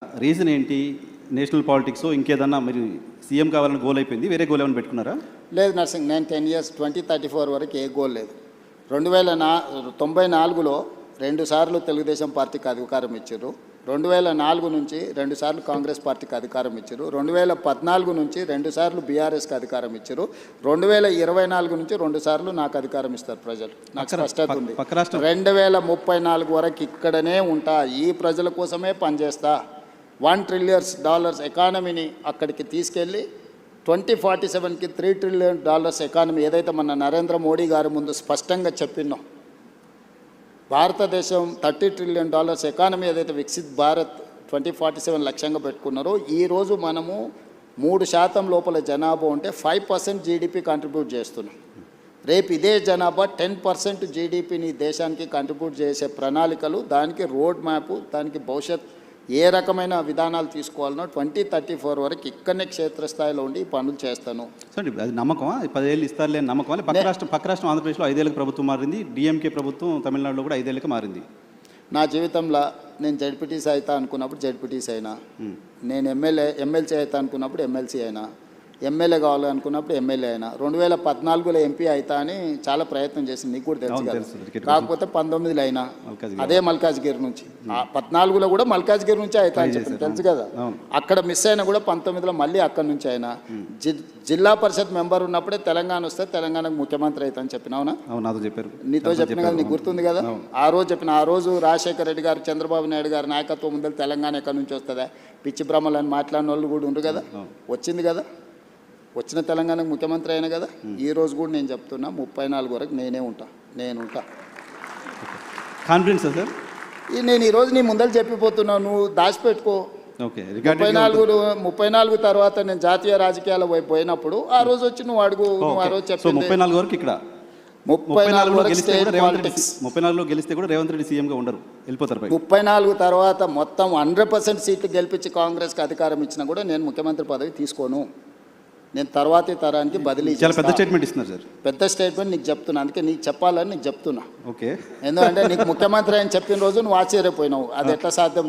Reason ఏంటి? National politics ఇంకేదన్నా మీరు సీఎం కావాలని గోల్ అయిపోయింది, వేరే గోల్ ఏమైనా పెట్టుకున్నారా? లేదు నర్సింగ్, నేను 10 ఇయర్స్ 2034 వరకు ఏ గోల్ లేదు. 1994లో 2 సార్లు తెలుగుదేశం పార్టీకి అధికారం ఇచ్చారు. 2004 నుంచి 2 సార్లు కాంగ్రెస్ పార్టీకి అధికారం ఇచ్చారు. 2014 నుంచి 2 సార్లు బీఆర్ఎస్కి అధికారం ఇచ్చారు. 2024 నుంచి 2 సార్లు నాకు అధికారం ఇస్తారు ప్రజలు. నాకు స్పష్టత ఉంది. 2034 వరకు ఇక్కడనే ఉంటా, ఈ ప్రజల కోసమే పనిచేస్తా. $1 ట్రిలియన్ ఎకానమీని అక్కడికి తీసుకెళ్ళి 2047కి $3 ట్రిలియన్ ఎకానమీ ఏదైతే మన నరేంద్ర మోడీ గారి ముందు స్పష్టంగా చెప్పినాం. భారతదేశం $30 ట్రిలియన్ ఎకానమీ ఏదైతే వికసిత్ భారత్ 2047 లక్ష్యంగా పెట్టుకున్నారో, ఈరోజు మనము 3% లోపల జనాభా ఉంటే 5% జీడిపి కంట్రిబ్యూట్ చేస్తున్నాం. రేపు ఇదే జనాభా 10% జీడిపిని దేశానికి కంట్రిబ్యూట్ చేసే ప్రణాళికలు, దానికి రోడ్ మ్యాప్, దానికి భవిష్యత్ ఏ రకమైన విధానాలు తీసుకోవాలనో 2034 వరకు ఇక్కడనే క్షేత్రస్థాయిలో ఉండి పనులు చేస్తాను. సార్ అది నమ్మకమా? 10 ఏళ్ళు ఇస్తారులే నమ్మకమా? పక్క రాష్ట్రం ఆంధ్రప్రదేశ్లో 5 ఏళ్ళకి ప్రభుత్వం మారింది, డిఎంకే ప్రభుత్వం తమిళనాడులో కూడా 5 ఏళ్ళకి మారింది. నా జీవితంలో నేను జడ్పీటీసీ అవుతా అనుకున్నప్పుడు జడ్పీటీసీ అయినా, నేను ఎమ్మెల్సీ అవుతా అనుకున్నప్పుడు ఎమ్మెల్సీ అయినా, ఎమ్మెల్యే కావాలనుకున్నప్పుడు ఎమ్మెల్యే అయినా. 2014లో ఎంపీ అవుతా అని చాలా ప్రయత్నం చేసింది, నీకు కూడా తెలుసు కదా. కాకపోతే 19లో అయినా అదే మల్కాజ్గిరి నుంచి, 14లో కూడా మల్కాజ్గిరి నుంచి అవుతా అని చెప్పింది, తెలుసు కదా. అక్కడ మిస్ అయినా కూడా 19లో మళ్ళీ అక్కడి నుంచి అయినా. జిల్లా పరిషత్ మెంబర్ ఉన్నప్పుడే తెలంగాణ వస్తే తెలంగాణకు ముఖ్యమంత్రి అవుతా అని చెప్పిన. అవునా? చెప్పారు, నీతో చెప్పిన కదా, నీకు గుర్తుంది కదా. ఆ రోజు రాజశేఖర రెడ్డి గారు, చంద్రబాబు నాయుడు గారు నాయకత్వం ముందు తెలంగాణ ఎక్కడి నుంచి వస్తుందా, పిచ్చి బ్రహ్మలని మాట్లాడిన వాళ్ళు కూడా ఉండరు కదా. వచ్చింది కదా, వచ్చిన తెలంగాణకు ముఖ్యమంత్రి అయినా కదా. ఈ రోజు కూడా నేను చెప్తున్నా, 34 వరకు నేనే ఉంటా. Confidence sir. నేను ఈరోజు నీ ముందర చెప్పిపోతున్నావు, నువ్వు దాచిపెట్టుకో. 34 తర్వాత నేను జాతీయ రాజకీయాల వైపు పోయినప్పుడు ఆ రోజు వచ్చి నువ్వు అడుగు. నువ్వు ఆ రోజు చెప్పి 34 వరకు ఇక్కడ 34లో గెలిస్తే కూడా రేవంత్ రెడ్డి సీఎంగా ఉండరు, వెళ్ళిపోతారు. 34 తర్వాత మొత్తం 100% సీట్లు గెలిపించి కాంగ్రెస్కి అధికారం ఇచ్చినా కూడా నేను ముఖ్యమంత్రి పదవి తీసుకోను. నేను తర్వాతి తరానికి బదిలీ. చాలా పెద్ద స్టేట్మెంట్ ఇస్తున్నారు సార్. పెద్ద స్టేట్మెంట్ నీకు చెప్తున్నా, అందుకే నీకు చెప్పాలని నీకు చెప్తున్నా. ఓకే, ఎందుకంటే నీకు ముఖ్యమంత్రి అని చెప్పిన రోజు నువ్వు ఆశ్చర్యపోయినావు, అది ఎట్లా సాధ్యం